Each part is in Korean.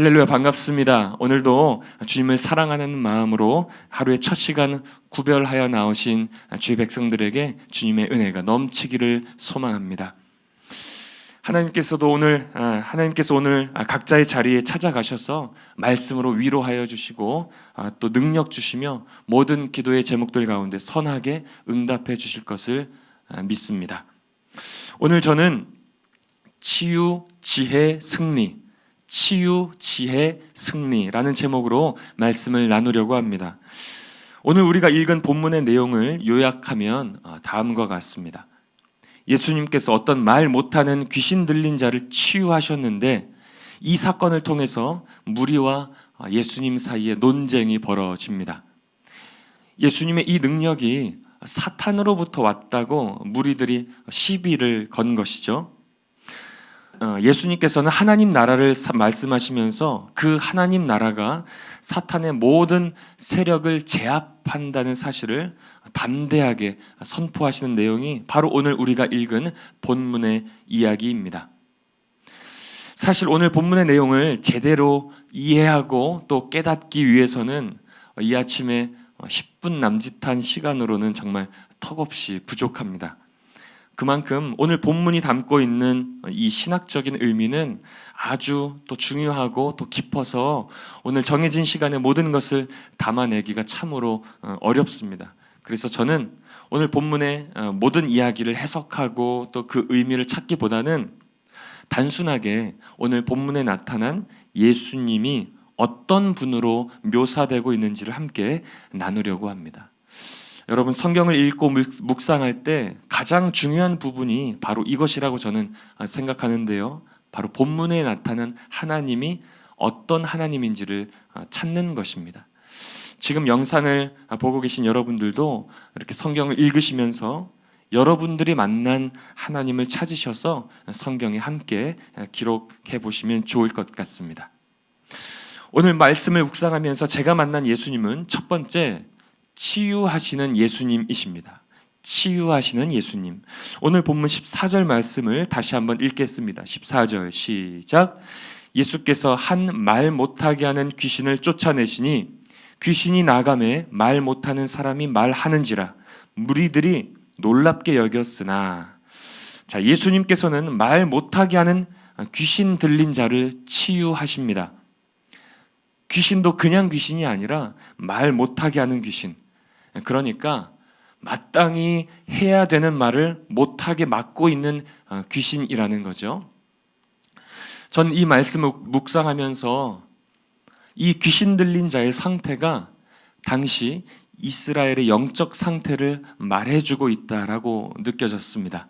할렐루야, 반갑습니다. 오늘도 주님을 사랑하는 마음으로 하루의 첫 시간 구별하여 나오신 주의 백성들에게 주님의 은혜가 넘치기를 소망합니다. 하나님께서 오늘 각자의 자리에 찾아가셔서 말씀으로 위로하여 주시고 또 능력 주시며 모든 기도의 제목들 가운데 선하게 응답해 주실 것을 믿습니다. 오늘 저는 치유, 지혜, 승리라는 제목으로 말씀을 나누려고 합니다. 오늘 우리가 읽은 본문의 내용을 요약하면 다음과 같습니다. 예수님께서 어떤 말 못하는 귀신 들린 자를 치유하셨는데 이 사건을 통해서 무리와 예수님 사이에 논쟁이 벌어집니다. 예수님의 이 능력이 사탄으로부터 왔다고 무리들이 시비를 건 것이죠. 예수님께서는 하나님 나라를 말씀하시면서 그 하나님 나라가 사탄의 모든 세력을 제압한다는 사실을 담대하게 선포하시는 내용이 바로 오늘 우리가 읽은 본문의 이야기입니다. 사실 오늘 본문의 내용을 제대로 이해하고 또 깨닫기 위해서는 이 아침에 10분 남짓한 시간으로는 정말 턱없이 부족합니다. 그만큼 오늘 본문이 담고 있는 이 신학적인 의미는 아주 또 중요하고 또 깊어서 오늘 정해진 시간에 모든 것을 담아내기가 참으로 어렵습니다. 그래서 저는 오늘 본문의 모든 이야기를 해석하고 또 그 의미를 찾기보다는 단순하게 오늘 본문에 나타난 예수님이 어떤 분으로 묘사되고 있는지를 함께 나누려고 합니다. 여러분, 성경을 읽고 묵상할 때 가장 중요한 부분이 바로 이것이라고 저는 생각하는데요. 바로 본문에 나타난 하나님이 어떤 하나님인지를 찾는 것입니다. 지금 영상을 보고 계신 여러분들도 이렇게 성경을 읽으시면서 여러분들이 만난 하나님을 찾으셔서 성경에 함께 기록해 보시면 좋을 것 같습니다. 오늘 말씀을 묵상하면서 제가 만난 예수님은 첫 번째, 치유하시는 예수님이십니다. 치유하시는 예수님. 오늘 본문 14절 말씀을 다시 한번 읽겠습니다. 14절 시작. 예수께서 한 말 못하게 하는 귀신을 쫓아내시니 귀신이 나가매 말 못하는 사람이 말하는지라 무리들이 놀랍게 여겼으나. 자, 예수님께서는 말 못하게 하는 귀신 들린 자를 치유하십니다. 귀신도 그냥 귀신이 아니라 말 못하게 하는 귀신. 그러니까 마땅히 해야 되는 말을 못하게 막고 있는 귀신이라는 거죠. 저는 이 말씀을 묵상하면서 이 귀신 들린 자의 상태가 당시 이스라엘의 영적 상태를 말해주고 있다라고 느껴졌습니다.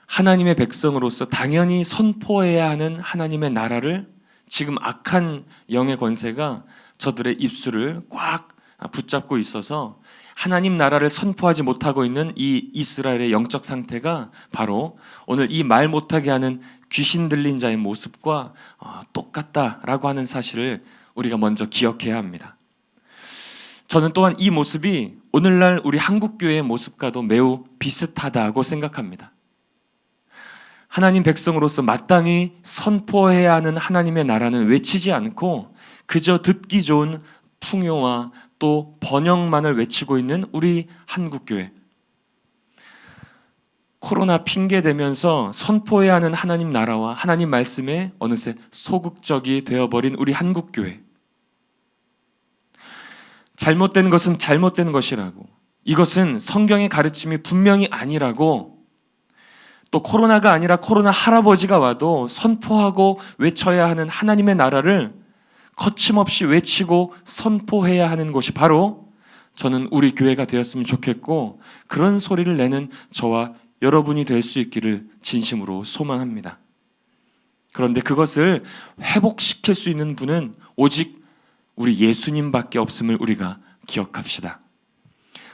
하나님의 백성으로서 당연히 선포해야 하는 하나님의 나라를 지금 악한 영의 권세가 저들의 입술을 꽉 붙잡고 있어서 하나님 나라를 선포하지 못하고 있는 이 이스라엘의 영적 상태가 바로 오늘 이 말 못하게 하는 귀신 들린 자의 모습과 똑같다라고 하는 사실을 우리가 먼저 기억해야 합니다. 저는 또한 이 모습이 오늘날 우리 한국교회의 모습과도 매우 비슷하다고 생각합니다. 하나님 백성으로서 마땅히 선포해야 하는 하나님의 나라는 외치지 않고 그저 듣기 좋은 풍요와 또 번영만을 외치고 있는 우리 한국교회. 코로나 핑계 대면서 선포해야 하는 하나님 나라와 하나님 말씀에 어느새 소극적이 되어버린 우리 한국교회. 잘못된 것은 잘못된 것이라고, 이것은 성경의 가르침이 분명히 아니라고, 또 코로나가 아니라 코로나 할아버지가 와도 선포하고 외쳐야 하는 하나님의 나라를 거침없이 외치고 선포해야 하는 곳이 바로 저는 우리 교회가 되었으면 좋겠고, 그런 소리를 내는 저와 여러분이 될 수 있기를 진심으로 소망합니다. 그런데 그것을 회복시킬 수 있는 분은 오직 우리 예수님밖에 없음을 우리가 기억합시다.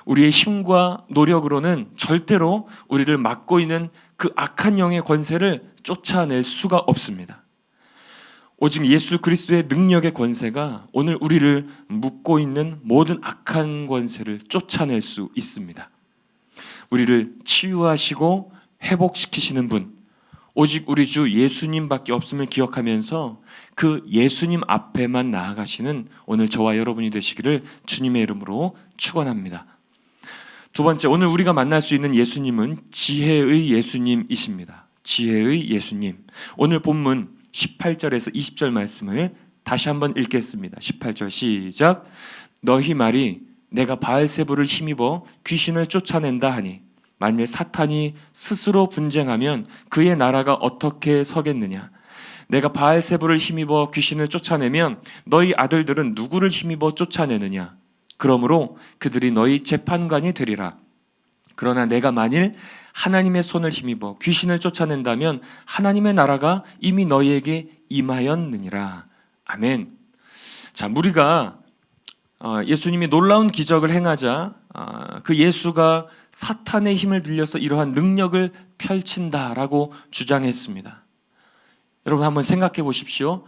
우리의 힘과 노력으로는 절대로 우리를 막고 있는 그 악한 영의 권세를 쫓아낼 수가 없습니다. 오직 예수 그리스도의 능력의 권세가 오늘 우리를 묶고 있는 모든 악한 권세를 쫓아낼 수 있습니다. 우리를 치유하시고 회복시키시는 분, 오직 우리 주 예수님밖에 없음을 기억하면서 그 예수님 앞에만 나아가시는 오늘 저와 여러분이 되시기를 주님의 이름으로 축원합니다. 두 번째, 오늘 우리가 만날 수 있는 예수님은 지혜의 예수님이십니다. 지혜의 예수님. 오늘 본문 18절에서 20절 말씀을 다시 한번 읽겠습니다. 18절 시작. 너희 말이 내가 바알세불을 힘입어 귀신을 쫓아낸다 하니 만일 사탄이 스스로 분쟁하면 그의 나라가 어떻게 서겠느냐. 내가 바알세불을 힘입어 귀신을 쫓아내면 너희 아들들은 누구를 힘입어 쫓아내느냐. 그러므로 그들이 너희 재판관이 되리라. 그러나 내가 만일 하나님의 손을 힘입어 귀신을 쫓아낸다면 하나님의 나라가 이미 너희에게 임하였느니라. 아멘. 자, 우리가 예수님이 놀라운 기적을 행하자 그 예수가 사탄의 힘을 빌려서 이러한 능력을 펼친다라고 주장했습니다. 여러분 한번 생각해 보십시오.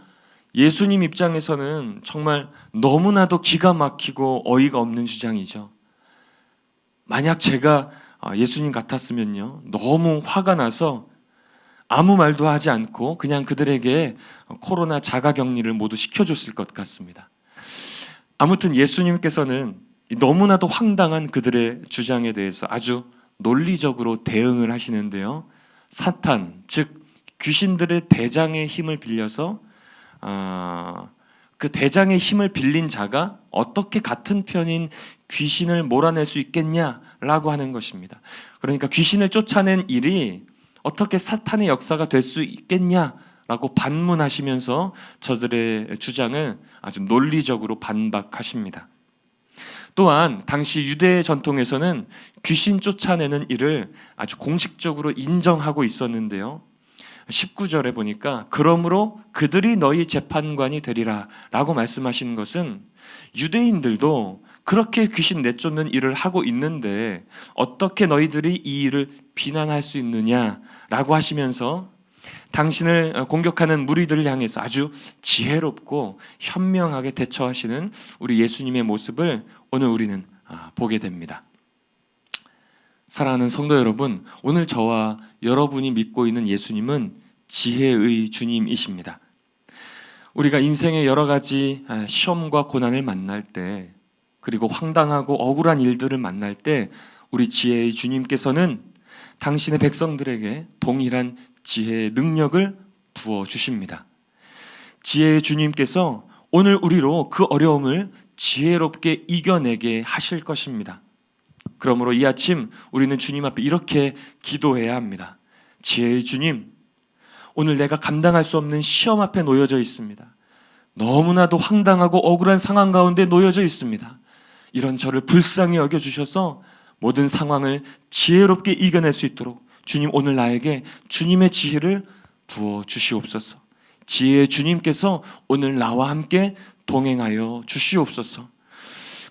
예수님 입장에서는 정말 너무나도 기가 막히고 어이가 없는 주장이죠. 만약 제가 예수님 같았으면요, 너무 화가 나서 아무 말도 하지 않고 그냥 그들에게 코로나 자가격리를 모두 시켜줬을 것 같습니다. 아무튼 예수님께서는 너무나도 황당한 그들의 주장에 대해서 아주 논리적으로 대응을 하시는데요. 사탄, 즉 귀신들의 대장의 힘을 빌려서 그 대장의 힘을 빌린 자가 어떻게 같은 편인 귀신을 몰아낼 수 있겠냐라고 하는 것입니다. 그러니까 귀신을 쫓아낸 일이 어떻게 사탄의 역사가 될 수 있겠냐라고 반문하시면서 저들의 주장을 아주 논리적으로 반박하십니다. 또한 당시 유대 전통에서는 귀신 쫓아내는 일을 아주 공식적으로 인정하고 있었는데요. 19절에 보니까 그러므로 그들이 너희 재판관이 되리라 라고 말씀하시는 것은 유대인들도 그렇게 귀신 내쫓는 일을 하고 있는데 어떻게 너희들이 이 일을 비난할 수 있느냐라고 하시면서 당신을 공격하는 무리들을 향해서 아주 지혜롭고 현명하게 대처하시는 우리 예수님의 모습을 오늘 우리는 보게 됩니다. 사랑하는 성도 여러분, 오늘 저와 여러분이 믿고 있는 예수님은 지혜의 주님이십니다. 우리가 인생의 여러 가지 시험과 고난을 만날 때, 그리고 황당하고 억울한 일들을 만날 때 우리 지혜의 주님께서는 당신의 백성들에게 동일한 지혜의 능력을 부어주십니다. 지혜의 주님께서 오늘 우리로 그 어려움을 지혜롭게 이겨내게 하실 것입니다. 그러므로 이 아침 우리는 주님 앞에 이렇게 기도해야 합니다. 지혜의 주님, 오늘 내가 감당할 수 없는 시험 앞에 놓여져 있습니다. 너무나도 황당하고 억울한 상황 가운데 놓여져 있습니다. 이런 저를 불쌍히 여겨주셔서 모든 상황을 지혜롭게 이겨낼 수 있도록 주님, 오늘 나에게 주님의 지혜를 부어주시옵소서. 지혜의 주님께서 오늘 나와 함께 동행하여 주시옵소서.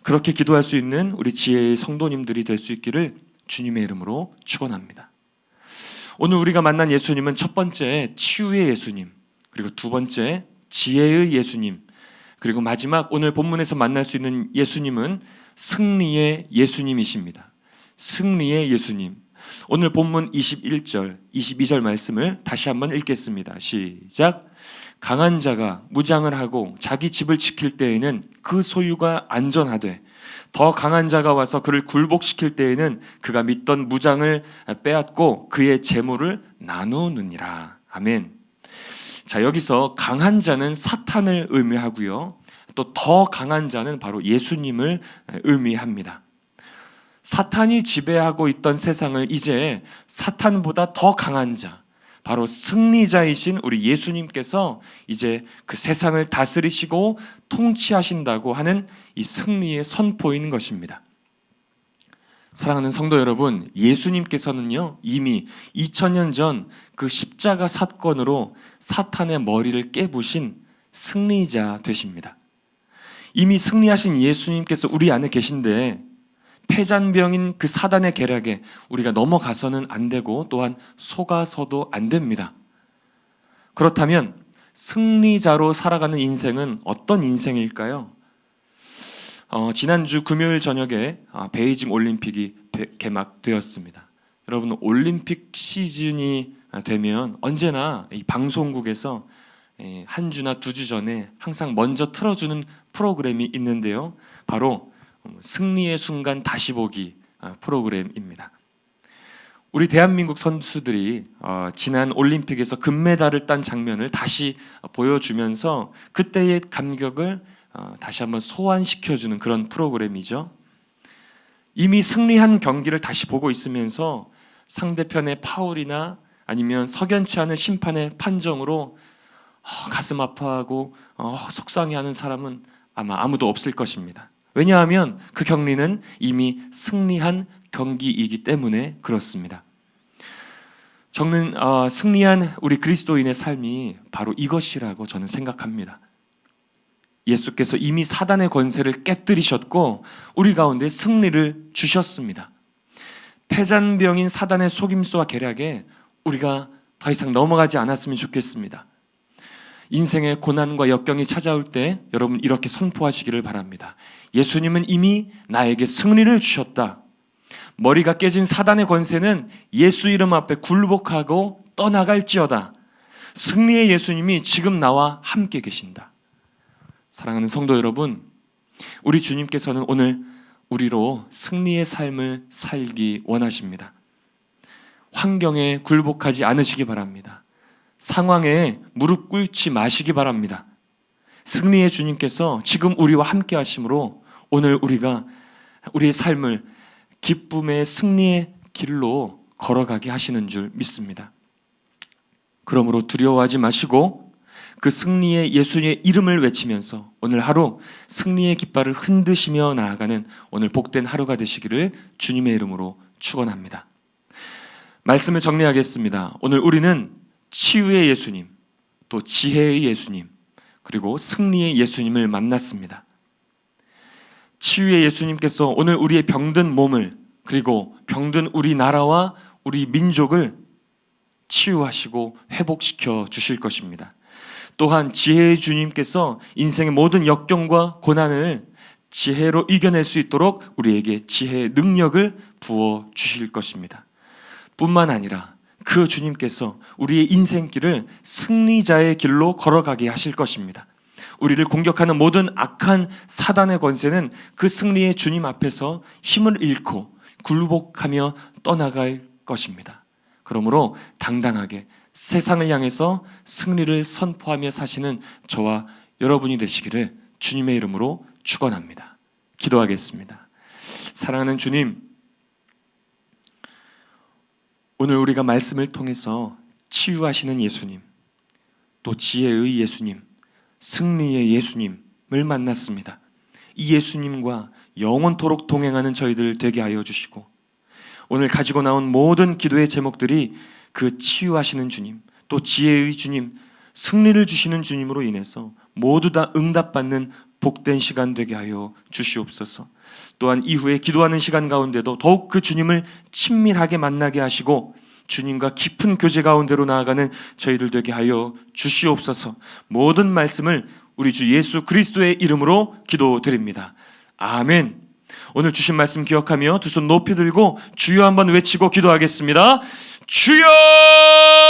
그렇게 기도할 수 있는 우리 지혜의 성도님들이 될 수 있기를 주님의 이름으로 축원합니다. 오늘 우리가 만난 예수님은 첫 번째 치유의 예수님, 그리고 두 번째 지혜의 예수님, 그리고 마지막 오늘 본문에서 만날 수 있는 예수님은 승리의 예수님이십니다. 승리의 예수님. 오늘 본문 21절, 22절 말씀을 다시 한번 읽겠습니다. 시작. 강한 자가 무장을 하고 자기 집을 지킬 때에는 그 소유가 안전하되 더 강한 자가 와서 그를 굴복시킬 때에는 그가 믿던 무장을 빼앗고 그의 재물을 나누느니라. 아멘. 자, 여기서 강한 자는 사탄을 의미하고요. 또 더 강한 자는 바로 예수님을 의미합니다. 사탄이 지배하고 있던 세상을 이제 사탄보다 더 강한 자, 바로 승리자이신 우리 예수님께서 이제 그 세상을 다스리시고 통치하신다고 하는 이 승리의 선포인 것입니다. 사랑하는 성도 여러분, 예수님께서는요, 이미 2000년 전 그 십자가 사건으로 사탄의 머리를 깨부신 승리자 되십니다. 이미 승리하신 예수님께서 우리 안에 계신데 패잔병인 그 사단의 계략에 우리가 넘어가서는 안 되고 또한 속아서도 안 됩니다. 그렇다면 승리자로 살아가는 인생은 어떤 인생일까요? 지난주 금요일 저녁에 베이징 올림픽이 개막되었습니다. 여러분, 올림픽 시즌이 되면 언제나 이 방송국에서 한 주나 두 주 전에 항상 먼저 틀어주는 프로그램이 있는데요. 바로 승리의 순간 다시 보기 프로그램입니다. 우리 대한민국 선수들이 지난 올림픽에서 금메달을 딴 장면을 다시 보여주면서 그때의 감격을 다시 한번 소환시켜주는 그런 프로그램이죠. 이미 승리한 경기를 다시 보고 있으면서 상대편의 파울이나 아니면 석연치 않은 심판의 판정으로 가슴 아파하고 속상해하는 사람은 아마 아무도 없을 것입니다. 왜냐하면 그 경기는 이미 승리한 경기이기 때문에 그렇습니다. 저는 승리한 우리 그리스도인의 삶이 바로 이것이라고 저는 생각합니다. 예수께서 이미 사단의 권세를 깨뜨리셨고 우리 가운데 승리를 주셨습니다. 패잔병인 사단의 속임수와 계략에 우리가 더 이상 넘어가지 않았으면 좋겠습니다. 인생의 고난과 역경이 찾아올 때 여러분 이렇게 선포하시기를 바랍니다. 예수님은 이미 나에게 승리를 주셨다. 머리가 깨진 사단의 권세는 예수 이름 앞에 굴복하고 떠나갈지어다. 승리의 예수님이 지금 나와 함께 계신다. 사랑하는 성도 여러분, 우리 주님께서는 오늘 우리로 승리의 삶을 살기 원하십니다. 환경에 굴복하지 않으시기 바랍니다. 상황에 무릎 꿇지 마시기 바랍니다. 승리의 주님께서 지금 우리와 함께 하심으로 오늘 우리가 우리의 삶을 기쁨의 승리의 길로 걸어가게 하시는 줄 믿습니다. 그러므로 두려워하지 마시고 그 승리의 예수의 이름을 외치면서 오늘 하루 승리의 깃발을 흔드시며 나아가는 오늘 복된 하루가 되시기를 주님의 이름으로 축원합니다. 말씀을 정리하겠습니다. 오늘 우리는 치유의 예수님, 또 지혜의 예수님, 그리고 승리의 예수님을 만났습니다. 치유의 예수님께서 오늘 우리의 병든 몸을 그리고 병든 우리 나라와 우리 민족을 치유하시고 회복시켜 주실 것입니다. 또한 지혜의 주님께서 인생의 모든 역경과 고난을 지혜로 이겨낼 수 있도록 우리에게 지혜의 능력을 부어 주실 것입니다. 뿐만 아니라 그 주님께서 우리의 인생길을 승리자의 길로 걸어가게 하실 것입니다. 우리를 공격하는 모든 악한 사단의 권세는 그 승리의 주님 앞에서 힘을 잃고 굴복하며 떠나갈 것입니다. 그러므로 당당하게 세상을 향해서 승리를 선포하며 사시는 저와 여러분이 되시기를 주님의 이름으로 축원합니다. 기도하겠습니다. 사랑하는 주님, 오늘 우리가 말씀을 통해서 치유하시는 예수님, 또 지혜의 예수님, 승리의 예수님을 만났습니다. 이 예수님과 영원토록 동행하는 저희들 되게 하여 주시고 오늘 가지고 나온 모든 기도의 제목들이 그 치유하시는 주님, 또 지혜의 주님, 승리를 주시는 주님으로 인해서 모두 다 응답받는 복된 시간 되게 하여 주시옵소서. 또한 이후에 기도하는 시간 가운데도 더욱 그 주님을 친밀하게 만나게 하시고 주님과 깊은 교제 가운데로 나아가는 저희들 되게 하여 주시옵소서. 모든 말씀을 우리 주 예수 그리스도의 이름으로 기도드립니다. 아멘. 오늘 주신 말씀 기억하며 두 손 높이 들고 주여 한번 외치고 기도하겠습니다. 주여!